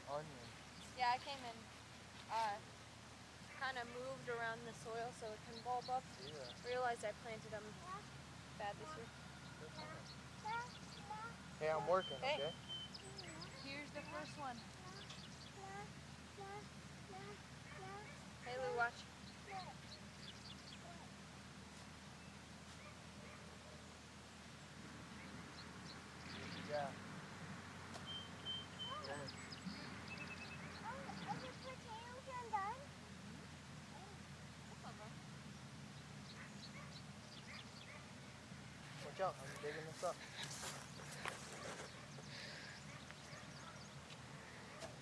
onion. Yeah, I came and kind of moved around the soil so it can bulb up. Yeah. Realized I planted them bad this year. Hey, I'm working, Hey. okay? Here's the first one. Hey, Lou, watch. Yeah. Watch out, I'm digging this up.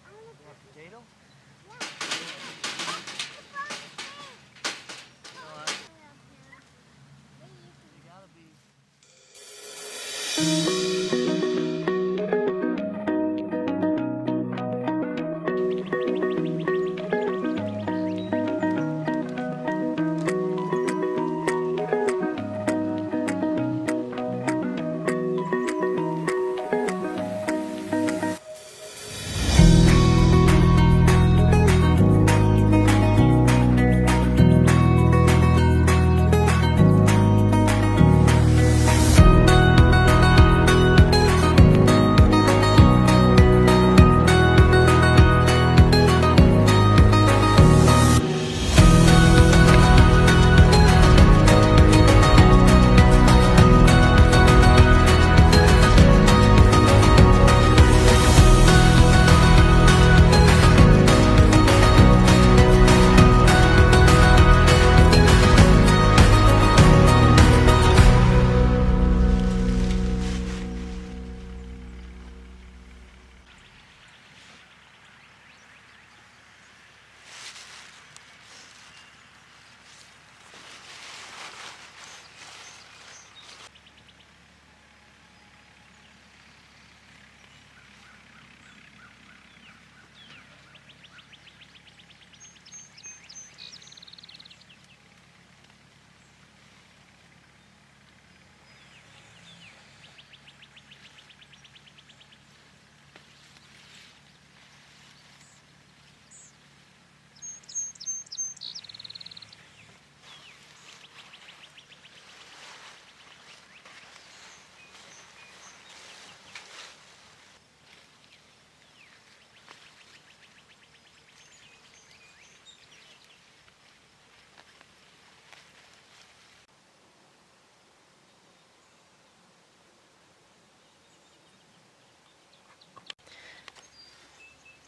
You want a potato? You gotta be.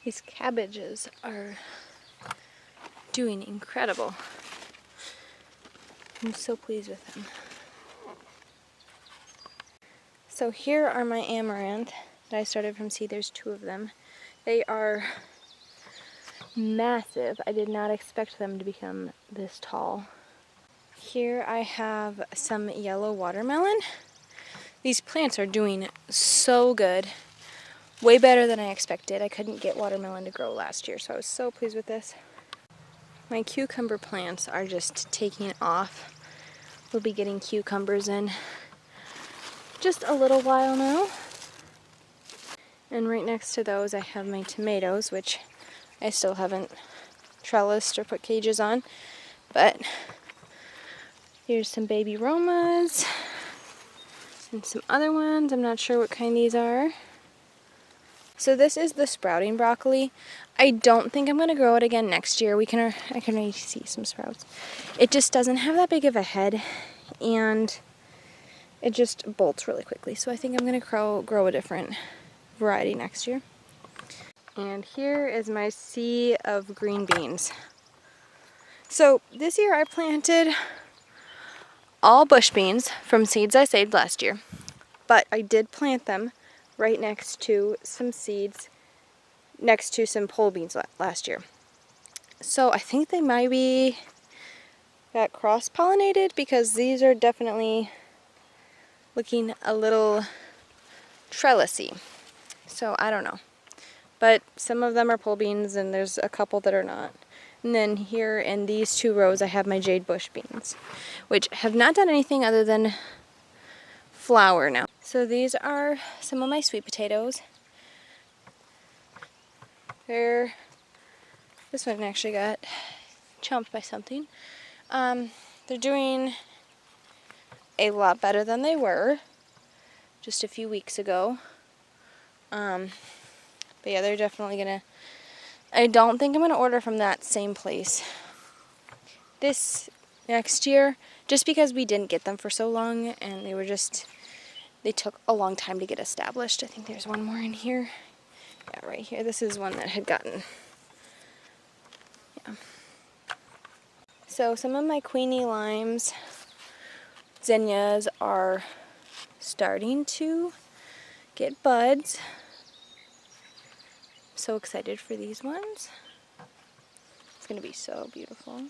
These cabbages are doing incredible. I'm so pleased with them. So here are my amaranth that I started from seed. There's 2 of them. They are massive. I did not expect them to become this tall. Here I have some yellow watermelon. These plants are doing so good. Way better than I expected. I couldn't get watermelon to grow last year, so I was so pleased with this. My cucumber plants are just taking off. We'll be getting cucumbers in just a little while now. And right next to those I have my tomatoes, which I still haven't trellised or put cages on. But here's some baby Romas and some other ones. I'm not sure what kind these are. So this is the sprouting broccoli. I don't think I'm going to grow it again next year. I can already see some sprouts. It just doesn't have that big of a head, and it just bolts really quickly. So I think I'm going to grow a different variety next year. And here is my sea of green beans. So this year I planted all bush beans from seeds I saved last year, but I did plant them right next to some seeds next to some pole beans last year. So I think they might be got cross-pollinated, because these are definitely looking a little trellisy. So I don't know. But some of them are pole beans and there's a couple that are not. And then here in these 2 rows I have my jade bush beans, which have not done anything other than flower now. So these are some of my sweet potatoes. This one actually got chomped by something. They're doing a lot better than they were just a few weeks ago. But yeah, they're definitely gonna, I don't think I'm gonna order from that same place this next year, just because we didn't get them for so long and they took a long time to get established. I think there's one more in here. Yeah, right here. This is one that had gotten, yeah. So some of my Queenie limes, zinnias, are starting to get buds. So excited for these ones. It's gonna be so beautiful.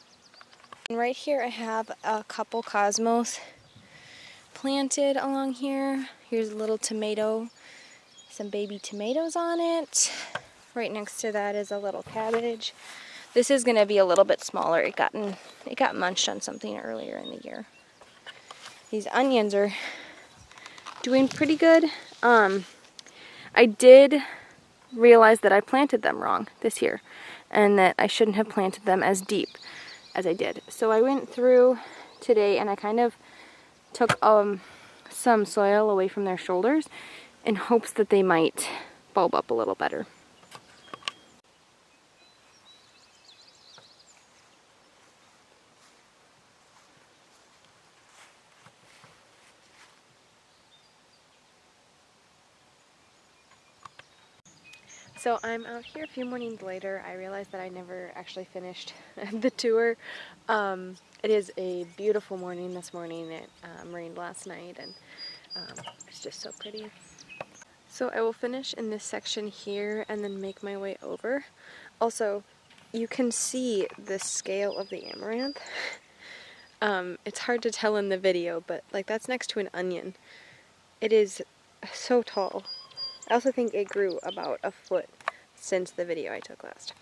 And right here I have a couple cosmos planted along here. Here's a little tomato, some baby tomatoes on it. Right next to that is a little cabbage. This is gonna be a little bit smaller. It got munched on something earlier in the year. These onions are doing pretty good. I did realize that I planted them wrong this year and that I shouldn't have planted them as deep as I did. So I went through today and I kind of took some soil away from their shoulders in hopes that they might bulb up a little better. So I'm out here a few mornings later. I realized that I never actually finished the tour. It is a beautiful morning this morning. It rained last night and it's just so pretty. So I will finish in this section here and then make my way over. Also, you can see the scale of the amaranth. It's hard to tell in the video, but like that's next to an onion. It is so tall. I also think it grew about a foot since the video I took last.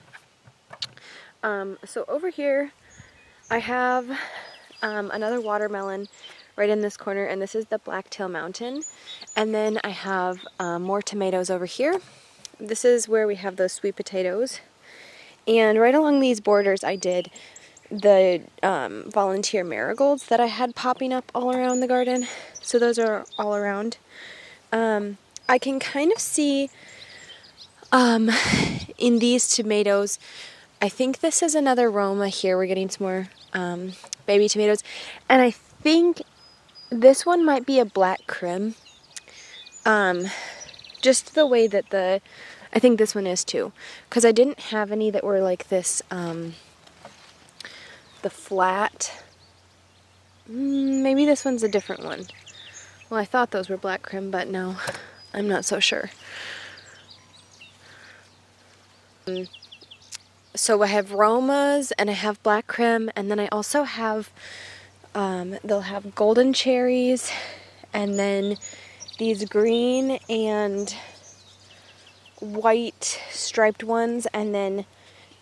So over here I have another watermelon right in this corner, and this is the Blacktail Mountain. And then I have more tomatoes over here. This is where we have those sweet potatoes. And right along these borders I did the volunteer marigolds that I had popping up all around the garden. So those are all around. I can kind of see in these tomatoes, I think this is another Roma here. We're getting some more baby tomatoes. And I think this one might be a black Krim. Just the way that I think this one is too. Because I didn't have any that were like this, the flat. Maybe this one's a different one. Well, I thought those were black Krim, but no. I'm not so sure. So I have Romas and I have black Krim, and then I also have, they'll have golden cherries, and then these green and white striped ones, and then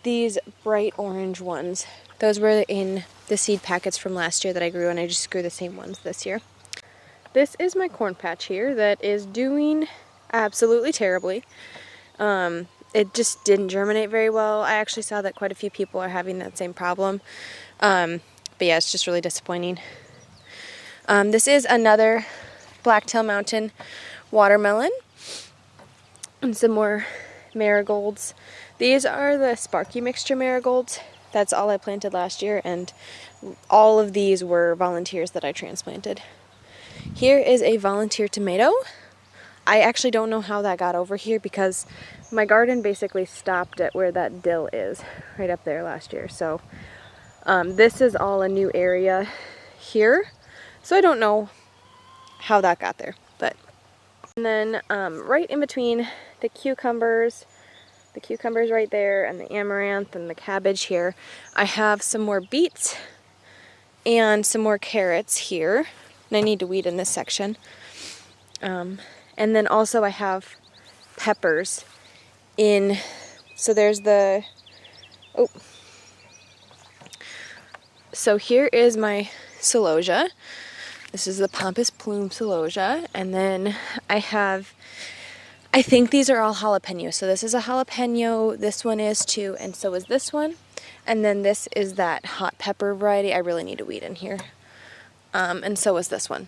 these bright orange ones. Those were in the seed packets from last year that I grew, and I just grew the same ones this year. This is my corn patch here that is doing absolutely terribly. It just didn't germinate very well. I actually saw that quite a few people are having that same problem. But yeah, it's just really disappointing. This is another Blacktail Mountain watermelon. And some more marigolds. These are the Sparky Mixture marigolds. That's all I planted last year, and all of these were volunteers that I transplanted. Here is a volunteer tomato. I actually don't know how that got over here because my garden basically stopped at where that dill is, right up there last year. So this is all a new area here. So I don't know how that got there. And then right in between the cucumbers right there, and the amaranth and the cabbage here, I have some more beets and some more carrots here. And I need to weed in this section. And then also I have peppers in, so there's the, oh. So here is my celosia. This is the Pampas Plume celosia. And then I I think these are all jalapenos. So this is a jalapeno, this one is too, and so is this one. And then this is that hot pepper variety. I really need to weed in here. And so is this one.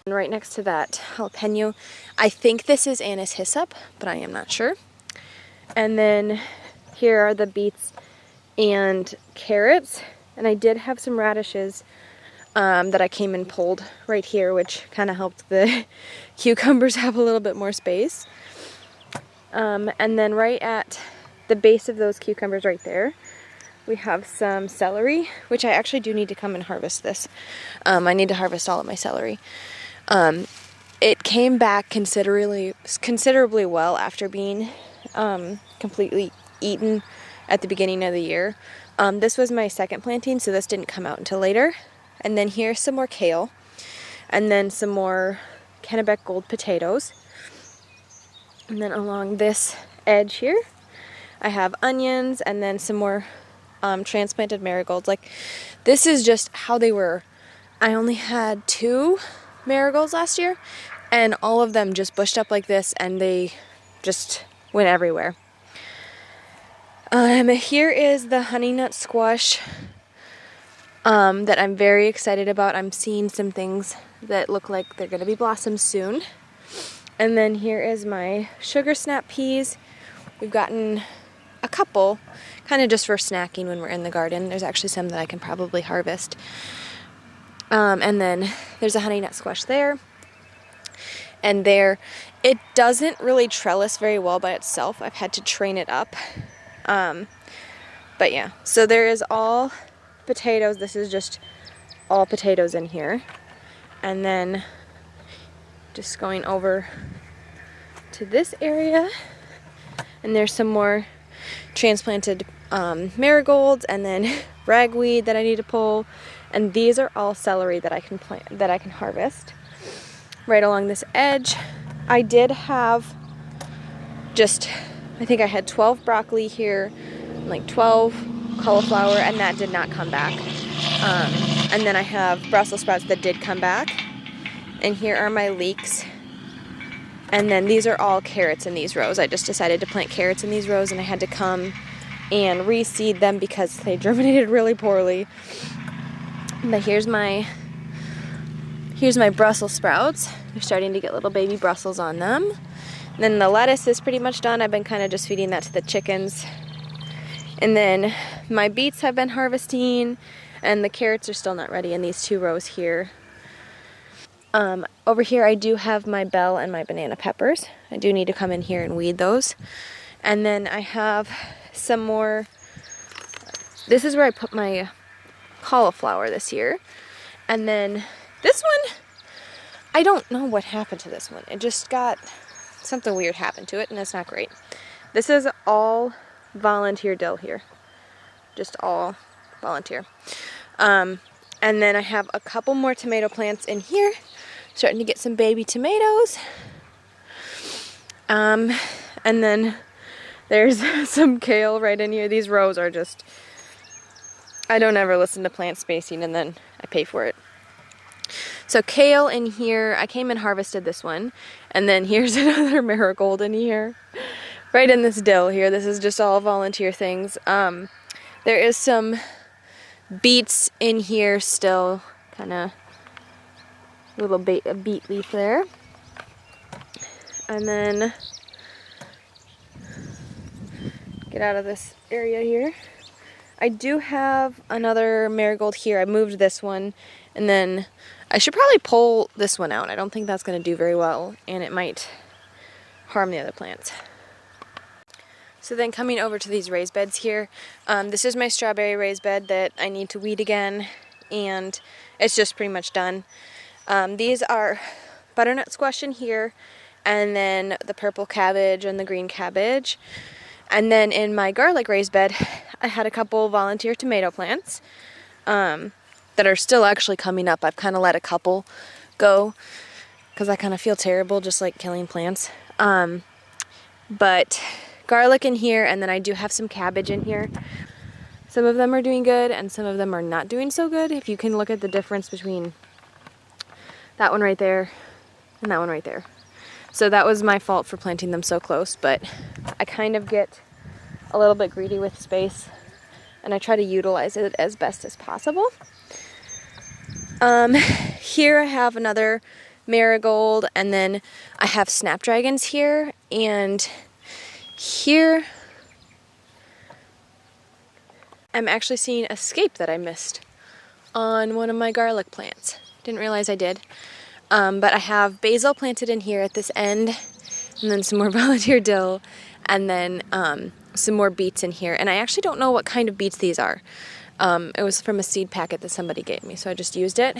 And right next to that jalapeno, I think this is anise hyssop, but I am not sure. And then here are the beets and carrots. And I did have some radishes that I came and pulled right here, which kind of helped the cucumbers have a little bit more space. And then right at the base of those cucumbers right there, we have some celery, which I actually do need to come and harvest this. I need to harvest all of my celery. It came back considerably well after being completely eaten at the beginning of the year. This was my second planting, so this didn't come out until later. And then here's some more kale, and then some more Kennebec Gold potatoes. And then along this edge here, I have onions, and then some more transplanted marigolds. Like, this is just how they were. I only had 2 marigolds last year, and all of them just bushed up like this, and they just went everywhere. Here is the honey nut squash that I'm very excited about. I'm seeing some things that look like they're going to be blossoms soon. And then here is my sugar snap peas. We've gotten a couple, kind of just for snacking when we're in the garden. There's actually some that I can probably harvest. And then there's a honey nut squash there. And there, it doesn't really trellis very well by itself. I've had to train it up. But yeah, so there is all potatoes. This is just all potatoes in here. And then just going over to this area, and there's some more transplanted marigolds, and then ragweed that I need to pull. And these are all celery that I can plant, that I can harvest. Right along this edge, I did have I think I had 12 broccoli here, like 12 cauliflower, and that did not come back. And then I have Brussels sprouts that did come back. And here are my leeks. And then these are all carrots in these rows. I just decided to plant carrots in these rows, and I had to come and reseed them because they germinated really poorly. But here's my Brussels sprouts. They're starting to get little baby Brussels on them. And then the lettuce is pretty much done. I've been kind of just feeding that to the chickens. And then my beets have been harvesting, and the carrots are still not ready in these 2 rows here. Over here I do have my bell and my banana peppers. I do need to come in here and weed those. And then I have some more, this is where I put my cauliflower this year. And then this one, I don't know what happened to this one. It just got, something weird happened to it, and it's not great. This is all volunteer dill here. Just all volunteer. And then I have a couple more tomato plants in here. Starting to get some baby tomatoes. And then there's some kale right in here. These rows are just, I don't ever listen to plant spacing, and then I pay for it. So kale in here, I came and harvested this one. And then here's another marigold in here. Right in this dill here. This is just all volunteer things. There is some beets in here still, kind of little beet leaf there. And then get out of this area here. I do have another marigold here. I moved this one, and then I should probably pull this one out. I don't think that's going to do very well, and it might harm the other plants. So then coming over to these raised beds here, this is my strawberry raised bed that I need to weed again, and it's just pretty much done. These are butternut squash in here, and then the purple cabbage and the green cabbage. And then in my garlic raised bed, I had a couple volunteer tomato plants that are still actually coming up. I've kind of let a couple go because I kind of feel terrible just like killing plants. But garlic in here, and then I do have some cabbage in here. Some of them are doing good, and some of them are not doing so good. If you can look at the difference between that one right there and that one right there. So that was my fault for planting them so close, but I kind of get a little bit greedy with space and I try to utilize it as best as possible. Here I have another marigold, and then I have snapdragons here, and here I'm actually seeing a scape that I missed on one of my garlic plants. Didn't realize I did. But I have basil planted in here at this end, and then some more volunteer dill, and then some more beets in here. And I actually don't know what kind of beets these are. It was from a seed packet that somebody gave me, so I just used it.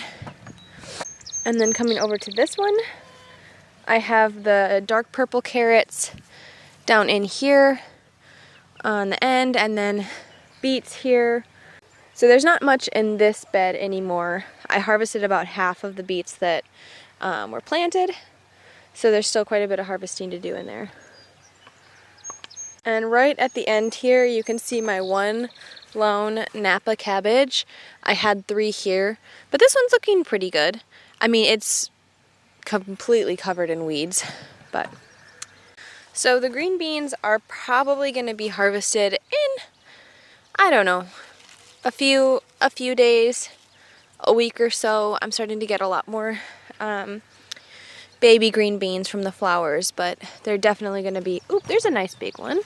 And then coming over to this one, I have the dark purple carrots down in here on the end, and then beets here. So there's not much in this bed anymore. I harvested about half of the beets that were planted, so there's still quite a bit of harvesting to do in there. And right at the end here, you can see my one lone Napa cabbage. I had 3 here, but this one's looking pretty good. I mean, it's completely covered in weeds, but. So the green beans are probably going to be harvested in, I don't know, a few days, a week or so. I'm starting to get a lot more baby green beans from the flowers, but they're definitely going to be, oop, there's a nice big one.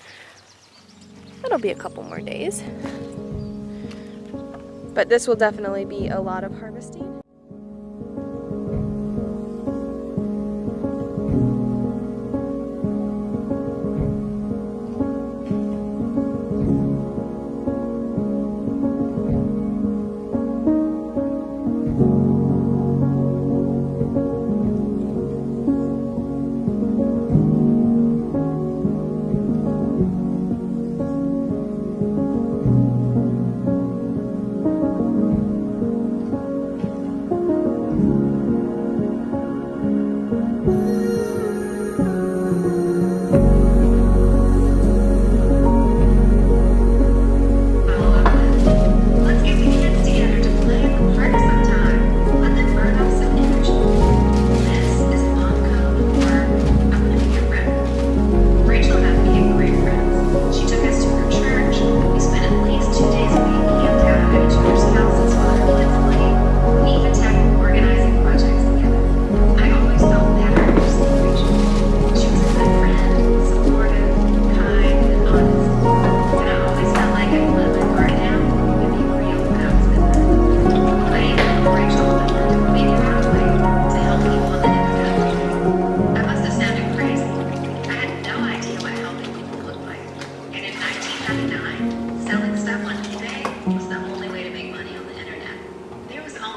That'll be a couple more days. But this will definitely be a lot of harvesting.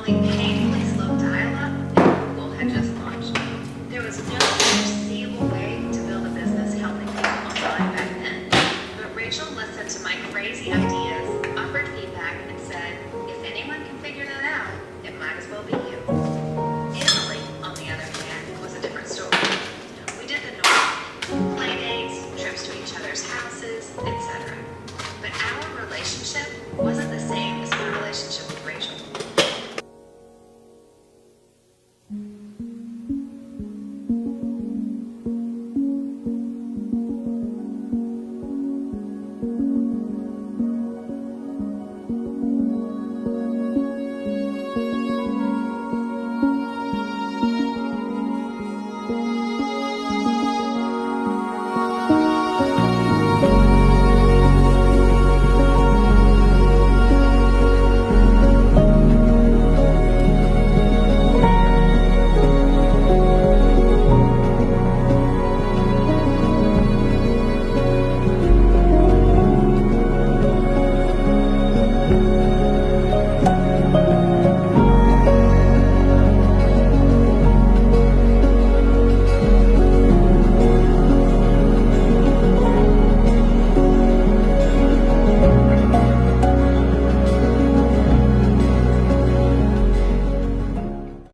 Painfully slow dial-up, and Google had just launched. There was no